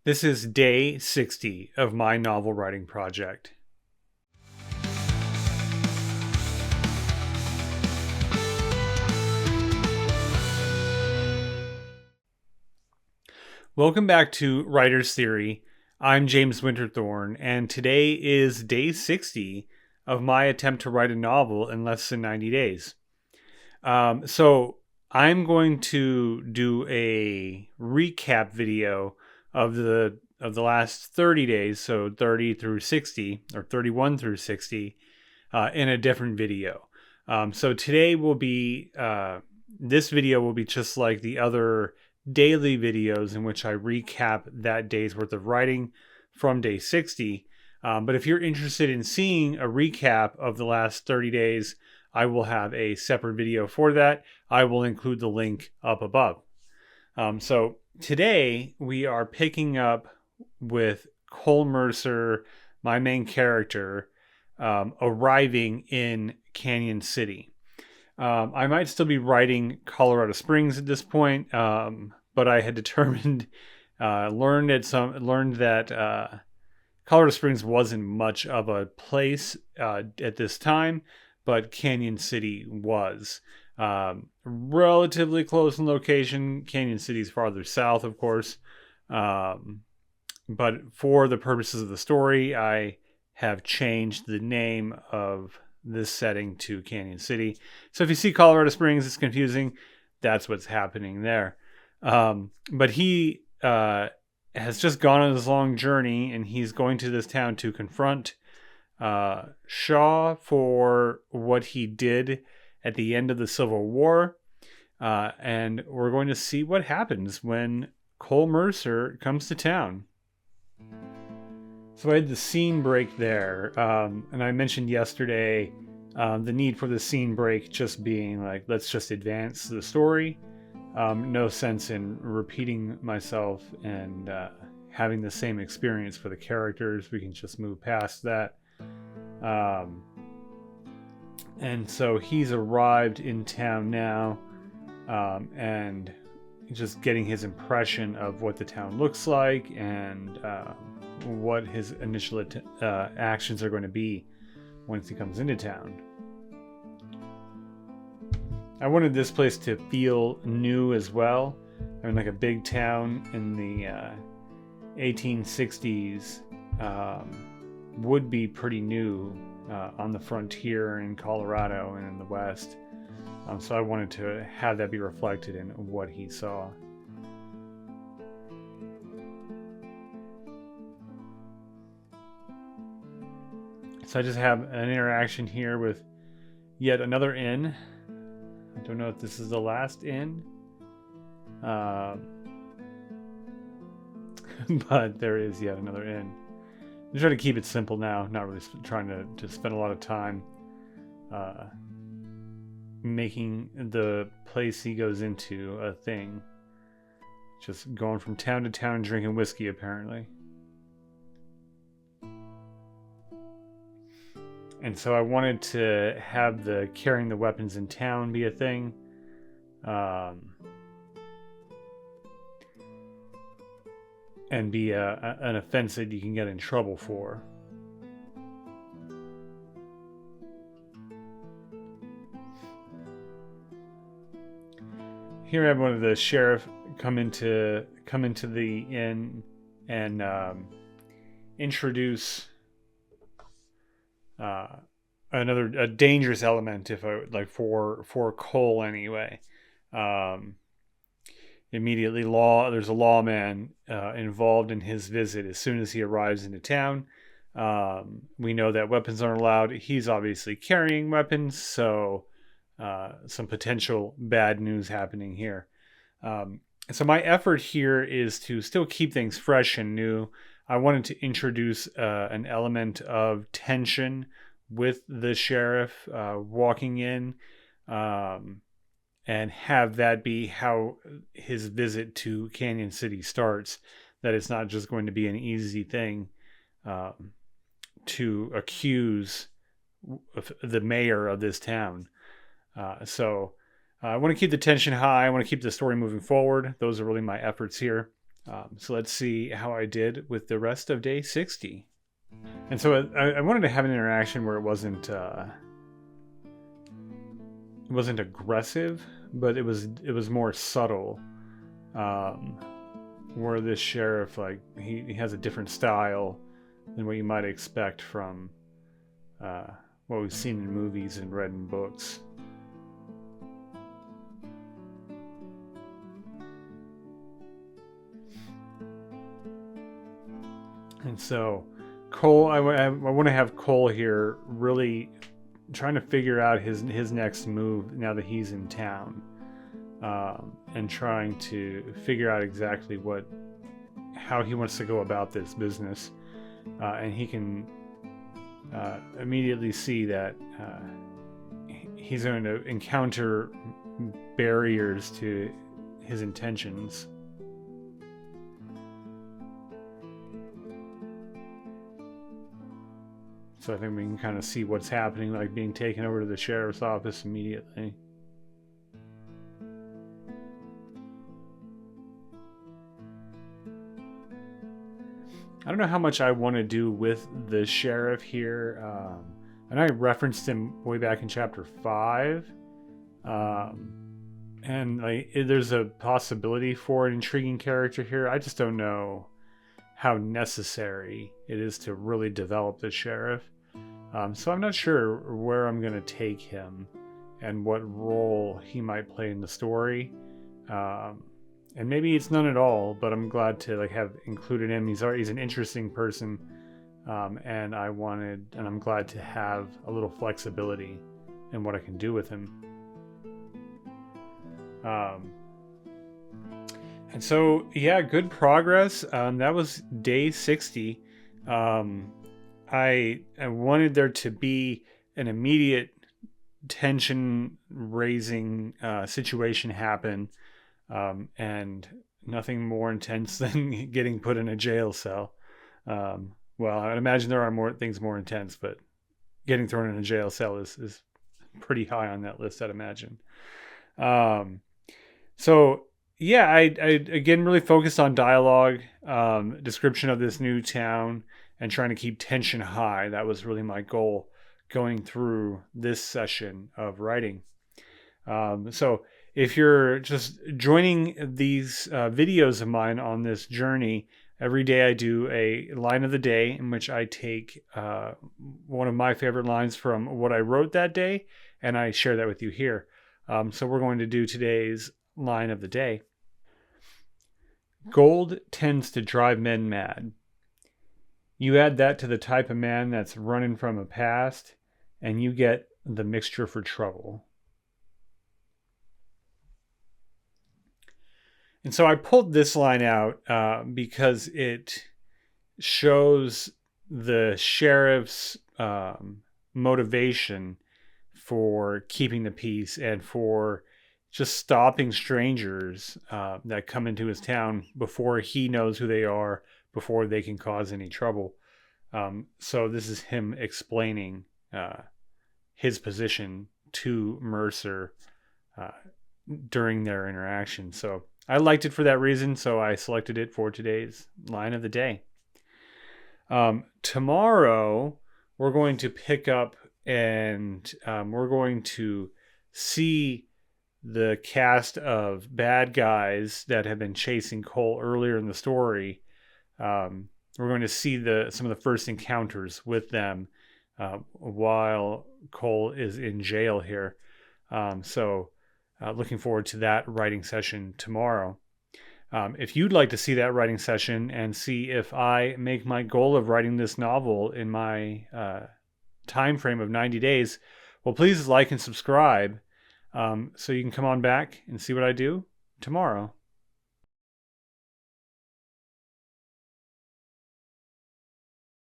This is day 60 of my novel writing project. Welcome back to Writer's Theory. I'm James Winterthorn, and today is day 60 of my attempt to write a novel in less than 90 days. So I'm going to do a recap video of the last 30 days, so 30 through 60 or 31 through 60, in a different video. So today will be this video will be just like the other daily videos in which I recap that day's worth of writing from day 60. But if you're interested in seeing a recap of the last 30 days, I will have a separate video for that. I will include the link up above. So today we are picking up with Cole Mercer, my main character, arriving in Canyon City. I might still be writing Colorado Springs at this point, but I had determined, learned that Colorado Springs wasn't much of a place at this time, but Canyon City was. Relatively close in location. Canyon City is farther south, of course. But for the purposes of the story, I have changed the name of this setting to Canyon City. So if you see Colorado Springs, it's confusing. That's what's happening there. But he has just gone on this long journey, and he's going to this town to confront Shaw for what he did at the end of the Civil War. And we're going to see what happens when Cole Mercer comes to town. So I had the scene break there, and I mentioned yesterday the need for the scene break just being like, let's just advance the story. No sense in repeating myself and having the same experience for the characters. We can just move past that. And so he's arrived in town now, and just getting his impression of what the town looks like and what his initial actions are going to be once he comes into town. I wanted this place to feel new as well. I mean, like a big town in the 1860s would be pretty new on the frontier in Colorado and in the West. So I wanted to have that be reflected in what he saw. So I just have an interaction here with yet another inn. I don't know if this is the last inn. But there is yet another inn. I'm trying to keep it simple now, not really trying to spend a lot of time making the place he goes into a thing. Just going from town to town drinking whiskey, apparently. And so I wanted to have the carrying the weapons in town be a thing. And be an offense that you can get in trouble for. Here I have one of the sheriff come into the inn and introduce a dangerous element, if I like, for Cole anyway. Immediately, there's a lawman involved in his visit as soon as he arrives into town. We know that weapons aren't allowed. He's obviously carrying weapons, so some potential bad news happening here. So my effort here is to still keep things fresh and new. I wanted to introduce an element of tension with the sheriff walking in, and have that be how his visit to Canyon City starts. That it's not just going to be an easy thing to accuse the mayor of this town. So I want to keep the tension high. I want to keep the story moving forward. Those are really my efforts here. So let's see how I did with the rest of day 60. And so I wanted to have an interaction where it wasn't aggressive, but it was more subtle. Where this sheriff, like, he has a different style than what you might expect from what we've seen in movies and read in books. And so Cole, I want to have Cole here really trying to figure out his next move now that he's in town, and trying to figure out exactly how he wants to go about this business, and he can immediately see that he's going to encounter barriers to his intentions. So I think we can kind of see what's happening, like being taken over to the sheriff's office immediately. I don't know how much I want to do with the sheriff here. And I referenced him way back in chapter 5. And like, there's a possibility for an intriguing character here. I just don't know how necessary it is to really develop the sheriff. So I'm not sure where I'm going to take him and what role he might play in the story. And maybe it's none at all, but I'm glad to have included him. He's an interesting person, and I'm glad to have a little flexibility in what I can do with him. And so, yeah, good progress. That was day 60. I wanted there to be an immediate tension-raising situation happen, and nothing more intense than getting put in a jail cell. Well, I'd imagine there are more things more intense, but getting thrown in a jail cell is pretty high on that list, I'd imagine. So yeah, I again really focused on dialogue, description of this new town, and trying to keep tension high. That was really my goal going through this session of writing. So if you're just joining these videos of mine on this journey, every day I do a line of the day in which I take one of my favorite lines from what I wrote that day, and I share that with you here. So we're going to do today's line of the day. Gold tends to drive men mad. You add that to the type of man that's running from a past, and you get the mixture for trouble. And so I pulled this line out because it shows the sheriff's motivation for keeping the peace and for just stopping strangers that come into his town before he knows who they are, before they can cause any trouble. So this is him explaining his position to Mercer during their interaction. So I liked it for that reason, so I selected it for today's line of the day. Tomorrow, we're going to pick up and we're going to see the cast of bad guys that have been chasing Cole earlier in the story. We're going to see some of the first encounters with them while Cole is in jail here. So looking forward to that writing session tomorrow. If you'd like to see that writing session and see if I make my goal of writing this novel in my time frame of 90 days, well, please like and subscribe so you can come on back and see what I do tomorrow.